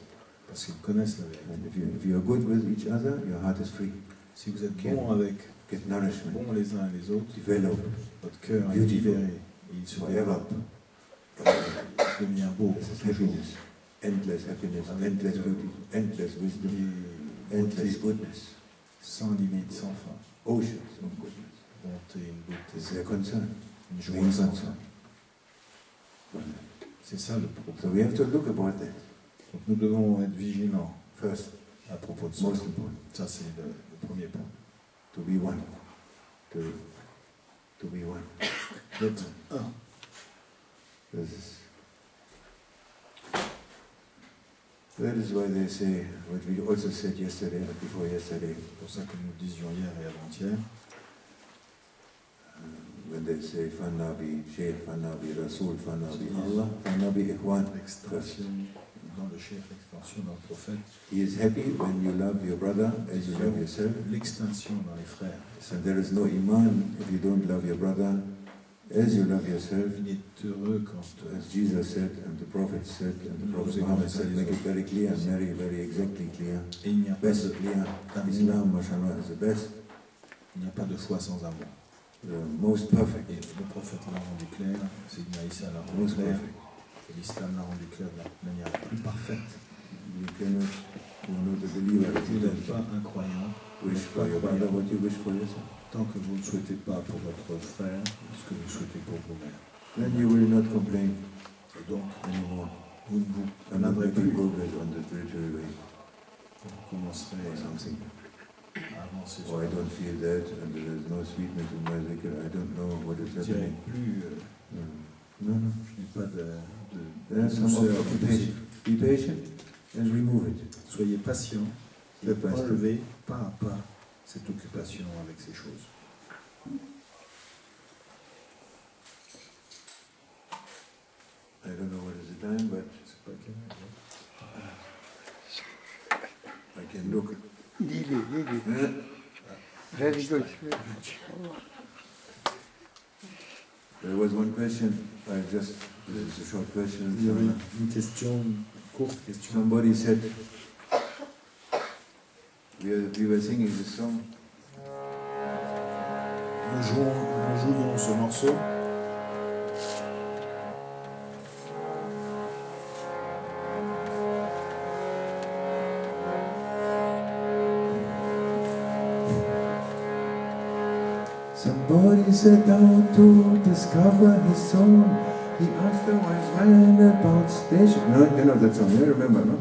Parce qu'ils connaissent la vérité. And if you are good with each other, your heart is free. Si vous êtes bons avec, Get nourishment. bons les uns et les autres, Develop. votre cœur est Beautiful. libéré et il se Forever. développe, il devient beau, This is toujours. happiness. Endless happiness, Avec, endless beauty, endless wisdom, Et endless beauté goodness. sans limite, sans fin. Oceans of goodness. Bonté, une It's beauté, their concern. une joie Main sans concern. fin. C'est ça le So propos. we have to look about that. Donc nous devons être vigilants First, à propos de ça. most important, Ça c'est le premier point. to be one. To be one. D'être un. That is why they say, what we also said yesterday, before yesterday, C'est pour ça que nous disions hier et avant-hier, when they say, Fannabi Sheikh, Fannabi Rasul, Fannabi Allah, Fannabi Ikhwan. l'extension dans le chef, l'extension dans le prophète, He is happy when you love your brother as you love yourself. l'extension dans les frères. And there is no iman if you don't love your brother As you love yourself, Il est heureux quand as Jesus said, and the prophet said, and the prophet Muhammad said, make it very clear and very, very exactly clear. et il n'y a pas Best clear. Islam, mashallah, is the best. Il n'y a pas de foi sans amour. The most perfect. Et le prophète l'a rendu clair, Sayyidina Isa l'a rendu Most clair, perfect. et l'islam l'a rendu clair de la manière la plus parfaite. You cannot, you're not a believer if Vous you n'êtes don't pas un croyant. wish for your brother what you wish for yourself. Tant que vous ne souhaitez pas pour votre frère ce que vous souhaitez pour vous-même. Then you will not complain Et donc, anymore. vous ne vous And not plaindrez making plus. progress on the spiritual way Vous commencerez or something. à avancer Oh, I don't feel that, and there's no sweetness in my zikr. I don't know what is Je dirais happening. plus, No, no. je n'ai pas de There's some douceur. occupation. Be patient and remove it. Soyez patient et Step by step. enlevez pas à pas cette occupation avec ces choses. I don't know what is the time, but Je sais pas quelle heure. I can look. Lily. Yeah. Very good. There was one question. This is a short question. Il y avait une question, une courte question. Somebody said, we were singing this song. Nous jouions ce morceau. Somebody set out to discover his soul. He asked a wise man about station. No, you know that song, you remember, no?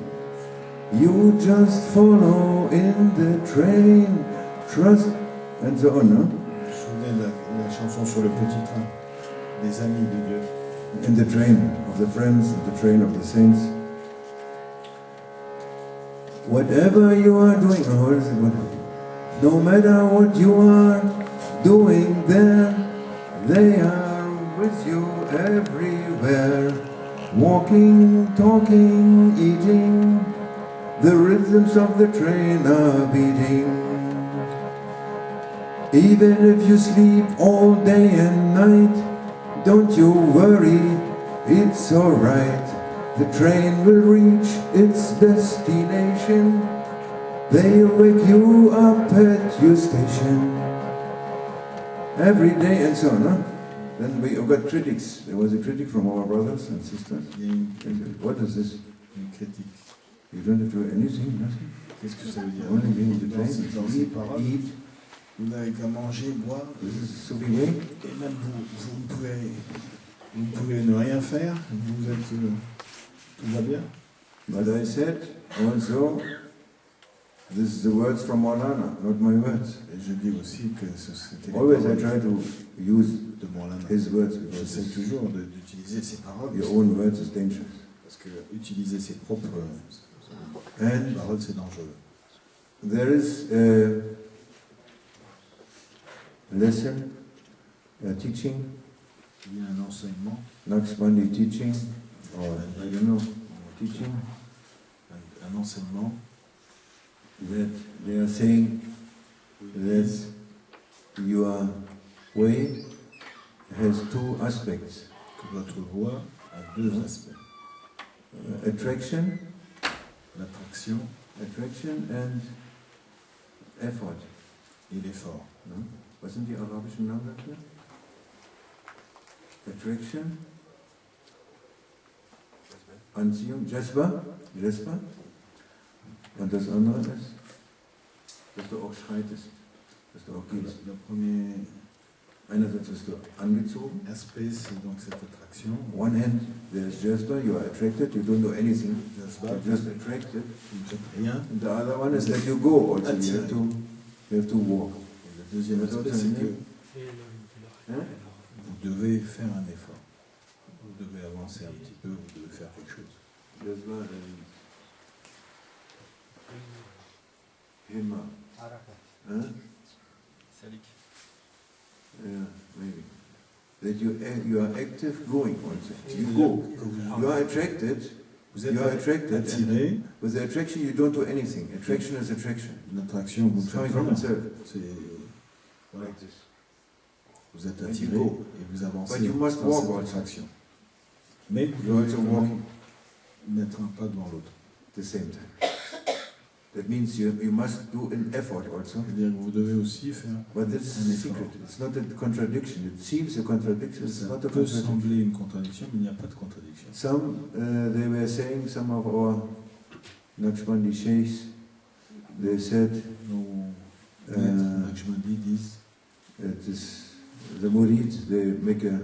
You just follow in the train, trust, and so on, no? Vous vous souvenez de la chanson sur le petit train des amis de Dieu. In the train of the friends, in the train of the saints. Whatever you are doing, oh, what is it? No matter what you are doing there, they are with you everywhere. Walking, talking, eating, the rhythms of the train are beating. Even if you sleep all day and night, don't you worry, it's alright. The train will reach its destination. They'll wake you up at your station. Every day and so on, huh? Then we got critics. There was a critic from our brothers and sisters. Il y a une What is this? critique. You don't have to do anything, nothing. Qu'est-ce que ça veut dire? Only being the Dans ces train, paroles, eat. vous n'avez qu'à manger, boire, This is so big way. et même vous ne pouvez ne rien faire. Vous êtes, tout va bien. But I said also, this is the words from Maulana, not my words. Et je dis aussi que c'était les Always I paroles try to use de Maulana. his words because J'essaie toujours d'utiliser ses paroles. your own words is dangerous. Parce que utiliser ses propres And paroles, c'est dangereux. there is a lesson, a teaching, Il y a un enseignement, Naqshbandi teaching, or I don't know, teaching, un enseignement that they are saying that your way has two aspects, que votre voix a deux aspects. Attraction L'attraction and effort. et l'effort. No? Was sind die arabischen Namen dafür? Attraction, Anziehung, Jasper. Und das andere ist, dass du auch schreitest, dass du auch gehst. Le premier Einerseits wirst du angezogen. aspect, c'est donc cette attraction. One hand, there's Jasper, you are attracted, you don't do anything, Jasper, you're just attracted. vous ne faites rien. And the other one is that you go also, you have to walk. Et le deuxième aspect, c'est que Hein? vous devez faire un effort. Vous devez avancer un petit peu, vous devez faire quelque chose. Jasper and Himma. Huh? Yeah, maybe. That you are active going also. You go. You are attracted. Vous êtes You are attracted. attiré. And with the attraction, you don't do anything. Attraction is attraction. Une attraction, vous ne It's coming faites from rien. itself. C'est voilà. Like this. Vous êtes And attiré you go. et vous avancez But you must dans walk cette also. attraction. Mais vous You're devez also vraiment walking mettre un pas devant l'autre. at the same time. That means you must do an effort also. C'est-à-dire que vous devez aussi faire But this is un the effort. secret. It's not a contradiction. It seems a contradiction. It's Ça not a peut contradiction. sembler une contradiction, mais il n'y a pas de contradiction. Some, they were saying, some of our Naqshbandi sheikhs, they said, Nos maîtres Naqshbandi disent it is the murid, they make a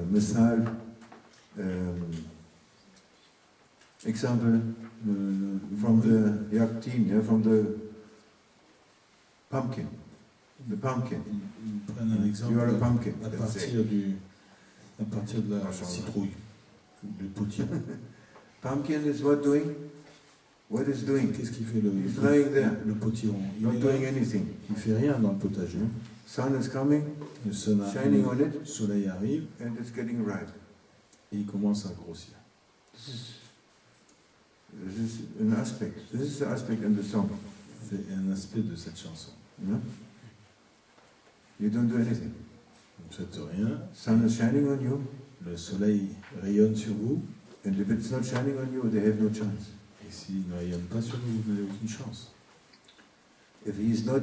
misal, example from the yaktin, yeah, from the pumpkin. The pumpkin. Ils prennent un exemple You are a pumpkin. à let's say. partir de la citrouille, du potiron. Pumpkin is what doing? What is doing? Qu'est-ce qu'il fait He's lying there, le potiron? Il not est doing là, anything. il fait rien dans le potager. Sun is coming, Le shining on it, soleil arrive and it's getting ripe. et il commence à grossir. This is an aspect. This is the aspect in the song. C'est un aspect de cette chanson. No? You don't do anything. Vous ne faites rien, Sun is shining on you, le soleil rayonne sur vous, and if it's not shining on you, they have no chance. et s'il ne rayonne pas sur vous, vous n'avez aucune chance. If he is not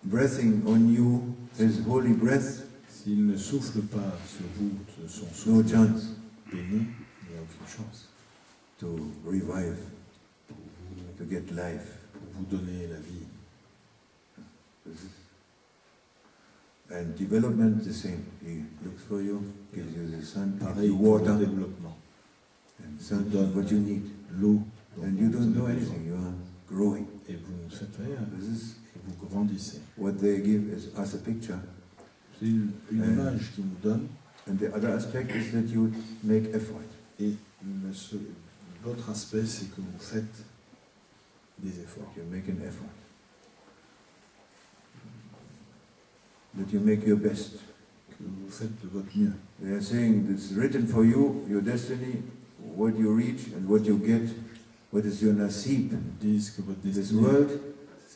breathing on you his holy breath, S'il ne souffle pas sur vous de son no souffle chance béni, il n'y a aucune chance to revive, pour vous, to get life. pour vous donner la vie. And development, the same. He looks for you, gives you the sun, gives Pareil you pour le water, développement. and sun is what you need. L'eau, And you dont don't vous do avez anything, you are growing. besoin. Et vous ne faites rien, This is et vous grandissez. what they give as a picture. C'est une image qui nous donne, And the other aspect is that you make effort. et l'autre aspect, c'est que vous faites des efforts. You make an effort. That you make your best. Que vous faites de votre mieux. They are saying it's written for you, your destiny, what you reach and what you get, what is your nasib. Ils disent que votre This destinée, world,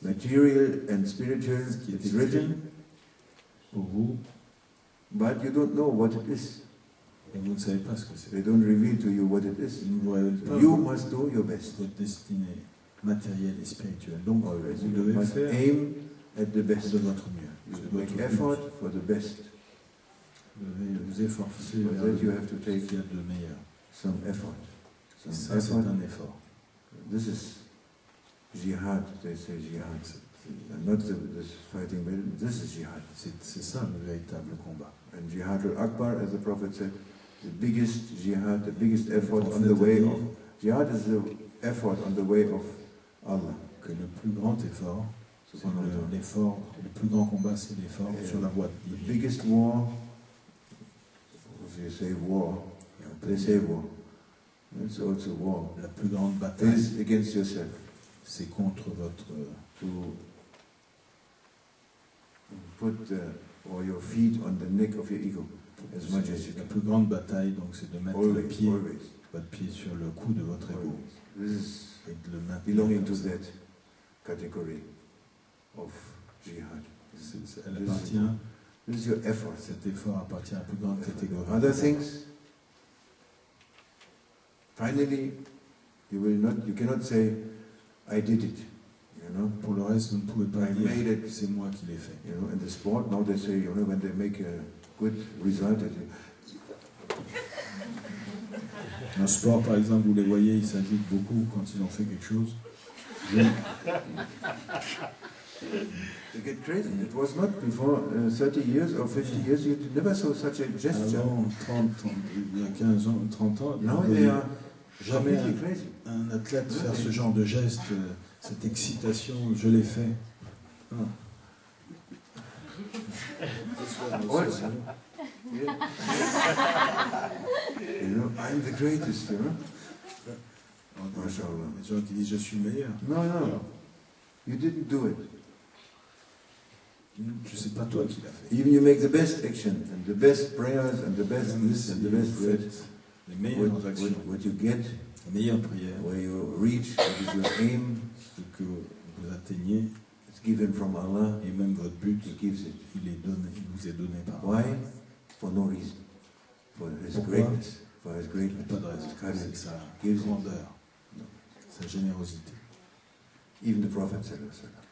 material and spiritual, ce qui est it's écrit written, pour vous, but you don't know what it is. et vous ne savez pas ce que c'est. They don't reveal to you what it is. Ils ne vous révèlent pas You must do your best. votre destinée matérielle et spirituelle. Donc, Always. vous You devez must faire aim at the best. de votre mieux. You De make votre effort but. for the best. Vous devez vous efforcer For vers that you have to ce take qu'il y a de meilleur. some effort. Et Some ça, c'est effort. un effort. This is jihad, they say jihad. And not this fighting battle, this is jihad. C'est ça le véritable combat. And jihad al-akbar, as the Prophet said, the biggest jihad, the biggest effort on the way of... Jihad is the effort on the way of Allah. Que le plus grand effort, c'est l'effort, le plus grand combat, c'est l'effort sur la voie The divine. biggest war, if you say war, Et on peut they say dire, war. It's also war. la plus grande bataille, Is against yourself. c'est contre votre... To put or your feet on the neck of your ego as much as you La can. plus grande bataille, donc, c'est de mettre Always, pied, always, votre pied sur le cou de votre ego always. This is et de le maintenir belonging comme to ça. that category of jihad. Elle appartient, This is your effort. cet effort appartient à la plus grande catégorie. Other things, finally, you cannot say, I did it. You know, Pour le reste, vous ne pouvez pas I dire made it. que c'est moi qui l'ai fait. You know, in the sport now they say, you know, when they make a good result, they say, Dans le sport, par exemple, vous les voyez, ils s'agitent beaucoup quand ils ont fait quelque chose. they get crazy. It was not before 30 years or 50 years. You never saw such a gesture. Avant 30, il y a 15 ans, 30 ans, Now vous they voyez are jamais completely crazy. un athlète faire ce genre de geste, cette excitation, je l'ai fait. Ah. Also, yeah. You know, I'm the greatest, you know. Mashallah. Les gens qui disent je suis le meilleur. No, no, you didn't do it. Je sais pas toi qui l'as fait. Even you make the best action and the best prayers and the best Même this si and the vous best that. faites les meilleures actions, What you get, les meilleures prières, where you reach, what is your aim, ce que vous atteignez, it's given from Allah, Et même votre but, He gives it. il vous est donné par Why? Allah. For no reason. For His Pourquoi? greatness. For His Il n'y a greatness. pas de raison. His C'est kindness. sa Gives it. grandeur, sa générosité. Even the Prophet sallallahu alaihi wasallam,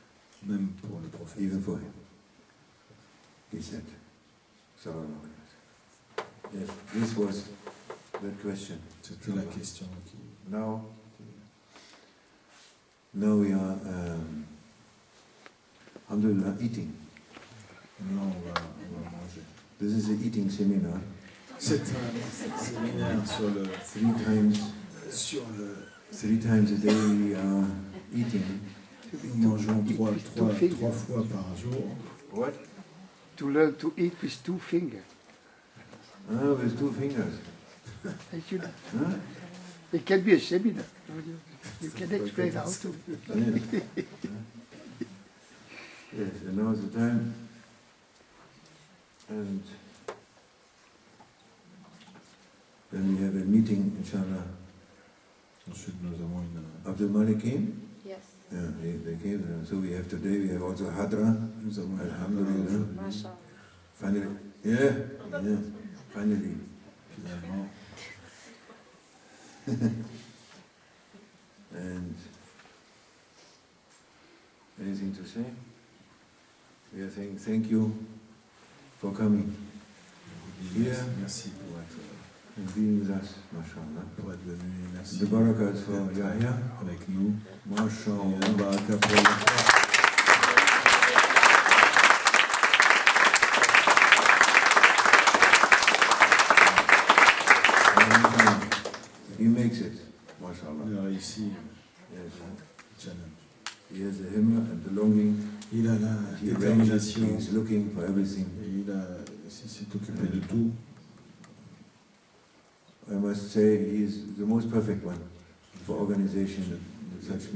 Même pour le prophète. even for him, he said, sallallahu alaihi wasallam. Yes, this was the question. C'était la question qui... Now we are, alhamdulillah, eating. Maintenant, on va manger. This is an eating seminar. C'est un séminaire sur le... Three times a day we are eating. Nous mangeons trois fois par jour. What? To learn to eat with 2 fingers. Ah, with 2 fingers. Huh? It can be a seminar. You can explain how to. Yes. Yes, and now is the time. And then we have a meeting, inshallah. Ensuite, nous avons une... Abdul Malik came? Yes. Yeah, they came. So we have today, we have also Hadra. Nous avons Alhamdulillah. Mashallah. Finally. Yeah. Finally. finalement. And anything to say? We are saying thank you for coming here Merci pour être and being with us, mashallah. venu. Merci. The barakat for Yahya, Avec nous. mashallah. Baraka pour He makes it, mashallah. Il a réussi Yes. le challenge. He has the himma and the longing. Il a la He arranges, détermination. he's looking for everything. Et s'est occupé de tout. I must say he is the most perfect one for organization. Such